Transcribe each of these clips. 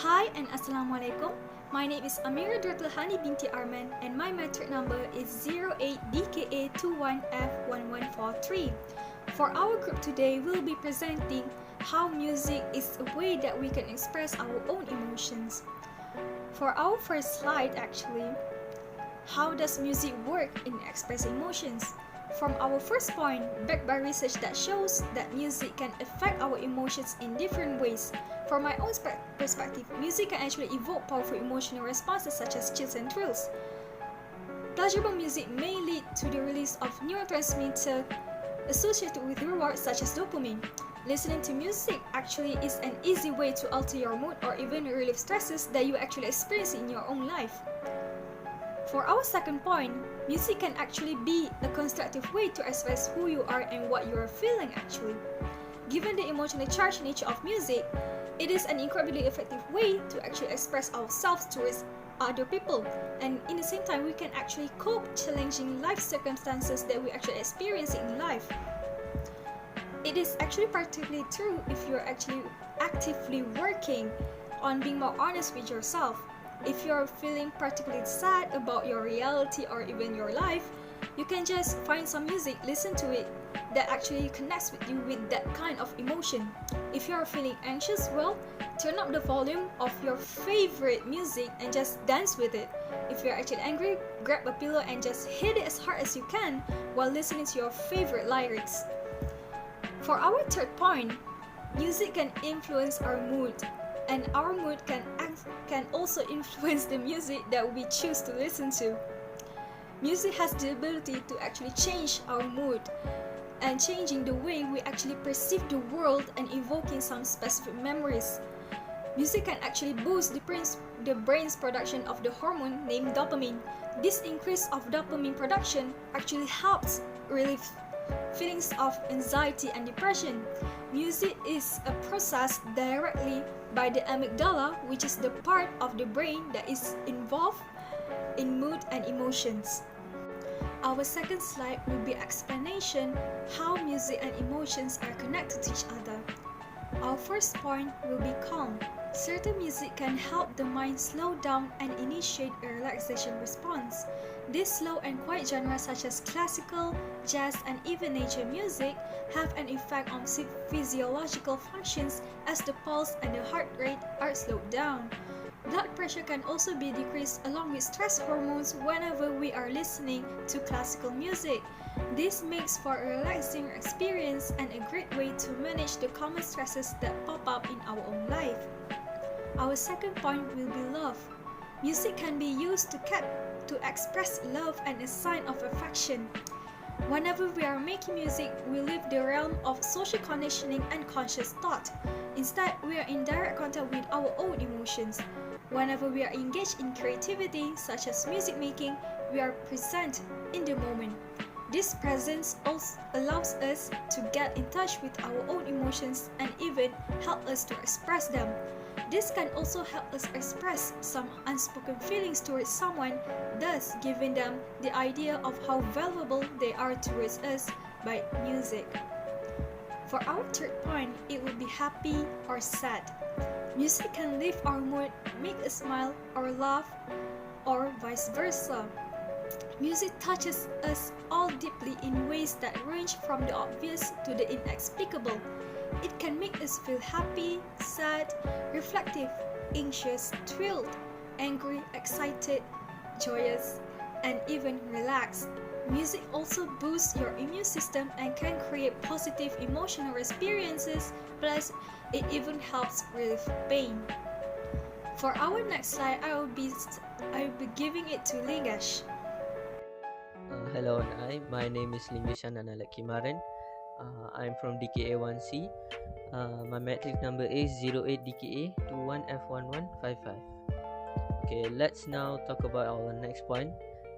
Hi and Assalamualaikum. My name is Amira Durtlahani binti Arman and my metric number is 08DKA21F1143. For our group today, we'll be presenting how music is a way that we can express our own emotions. For our first slide how does music work in expressing emotions? From our first point, backed by research that shows that music can affect our emotions in different ways. From my own perspective, music can actually evoke powerful emotional responses such as chills and thrills. Pleasurable music may lead to the release of neurotransmitter associated with rewards such as dopamine. Listening to music actually is an easy way to alter your mood or even relieve stresses that you actually experience in your own life. For our second point, music can actually be a constructive way to express who you are and what you are feeling actually. Given the emotionally charged nature of music, it is an incredibly effective way to actually express ourselves towards other people, and in the same time we can actually cope challenging life circumstances that we actually experience in life. It is actually particularly true if you're actually actively working on being more honest with yourself. If you're feeling particularly sad about your reality or even your life, you can just find some music, listen to it, that actually connects with you with that kind of emotion. If you're feeling anxious, well, turn up the volume of your favorite music and just dance with it. If you're actually angry, grab a pillow and just hit it as hard as you can while listening to your favorite lyrics. For our third point, music can influence our mood, and our mood can also influence the music that we choose to listen to. Music has the ability to actually change our mood and changing the way we actually perceive the world and evoking some specific memories. Music can actually boost the brain's production of the hormone named dopamine. This increase of dopamine production actually helps relieve feelings of anxiety and depression. Music is processed directly by the amygdala, which is the part of the brain that is involved in mood and emotions. Our second slide will be explanation how music and emotions are connected to each other. Our first point will be calm. Certain music can help the mind slow down and initiate a relaxation response. These slow and quiet genres such as classical, jazz, and even nature music have an effect on physiological functions as the pulse and the heart rate are slowed down. Blood pressure can also be decreased along with stress hormones whenever we are listening to classical music. This makes for a relaxing experience and a great way to manage the common stresses that pop up in our own life. Our second point will be love. Music can be used to express love and a sign of affection. Whenever we are making music, we leave the realm of social conditioning and conscious thought. Instead, we are in direct contact with our own emotions. Whenever we are engaged in creativity, such as music making, we are present in the moment. This presence also allows us to get in touch with our own emotions and even help us to express them. This can also help us express some unspoken feelings towards someone, thus giving them the idea of how valuable they are towards us by music. For our third point, it will be happy or sad. Music can lift our mood, make us smile or laugh, or vice versa. Music touches us all deeply in ways that range from the obvious to the inexplicable. It can make us feel happy, sad, reflective, anxious, thrilled, angry, excited, joyous, and even relaxed. Music also boosts your immune system and can create positive emotional experiences, plus it even helps relieve pain. For our next slide, I will be giving it to Lingesh. Hello, my name is Lingeshan Analakimaren. I'm from DKA1C. My metric number is 08DKA21F1155. Okay, let's now talk about our next point.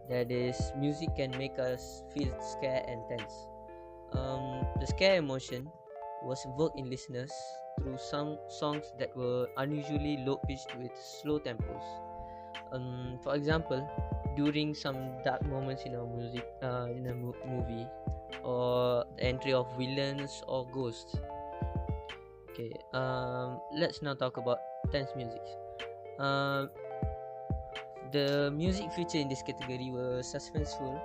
That is, music can make us feel scared and tense. The scare emotion was evoked in listeners through some songs that were unusually low pitched with slow tempos. For example, during some dark moments in a movie, or the entry of villains or ghosts. Okay, let's now talk about tense music. Uh, the music featured in this category were suspenseful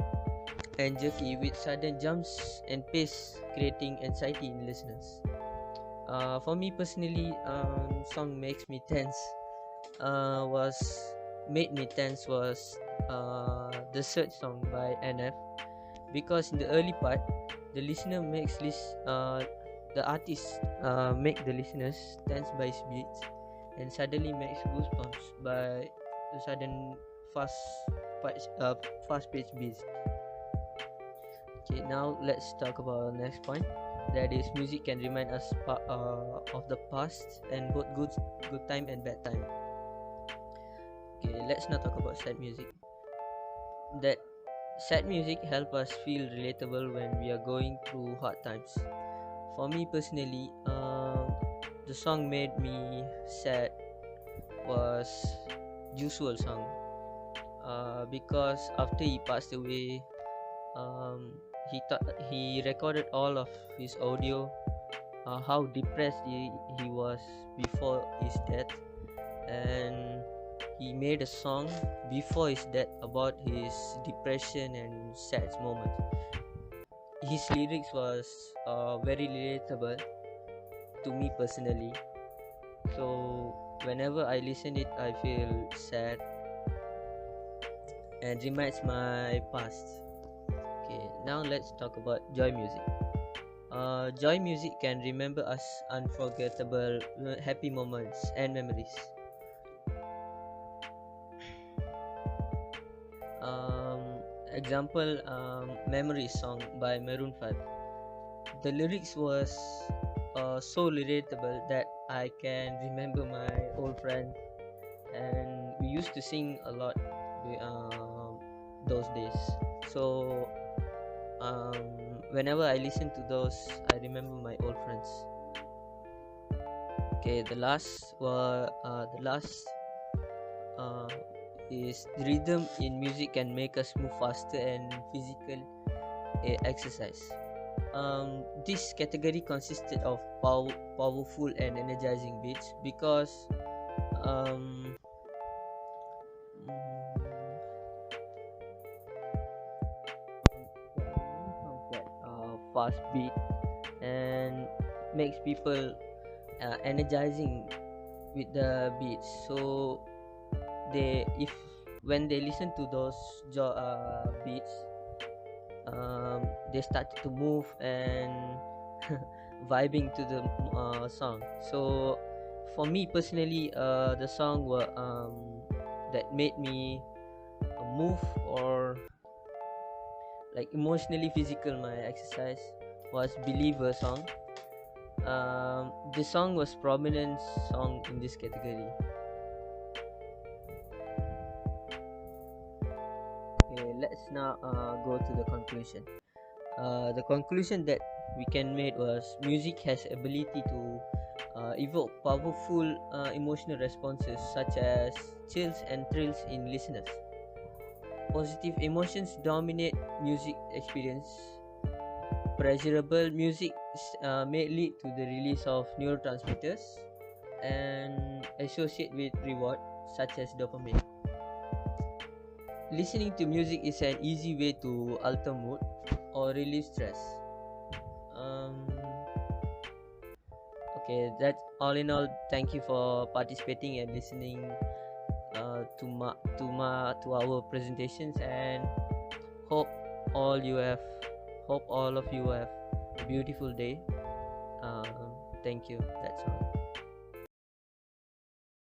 and jerky with sudden jumps and pace creating anxiety in listeners. For me personally, song makes me tense. Was made me tense was the Search song by NF, because in the early part, the listener makes the artist make the listeners tense by his beats, and suddenly makes goosebumps by the sudden fast fast paced beats. Okay, now let's talk about the next point. That is, music can remind us of the past, and both good time and bad time. Okay, let's not talk about sad music. That sad music help us feel relatable when we are going through hard times. For me personally, the song made me sad was Usual song. Because after he passed away, he recorded all of his audio, how depressed he was before his death, and he made a song before his death about his depression and sad moments. His lyrics was very relatable to me personally, so whenever I listen it, I feel sad and reminds my past. Okay, now let's talk about joy music. Joy music can remember us unforgettable happy moments and memories. Example, Memories song by Maroon 5. The lyrics was so relatable that I can remember my old friend, and we used to sing a lot those days. So whenever I listen to those, I remember my old friends. Okay, the last is rhythm in music can make us move faster and physical exercise. This category consisted of powerful and energizing beats, because um, songs that fast beat and makes people energizing with the beats. So if when they listen to those beats, they start to move and vibing to the song. So for me personally, the song that made me move or like emotionally physical my exercise was Believer song. The song was prominent song in this category. Okay, let's now go to the conclusion. The conclusion that we can make was music has ability to evoke powerful emotional responses such as chills and thrills in listeners. Positive emotions dominate music experience. Pleasurable music may lead to the release of neurotransmitters and associate with reward such as dopamine. Listening to music is an easy way to alter mood or relieve stress. Okay, that's all in all. Thank you for participating and listening to our presentations, and hope all you have hope all of you have a beautiful day. Thank you. That's all.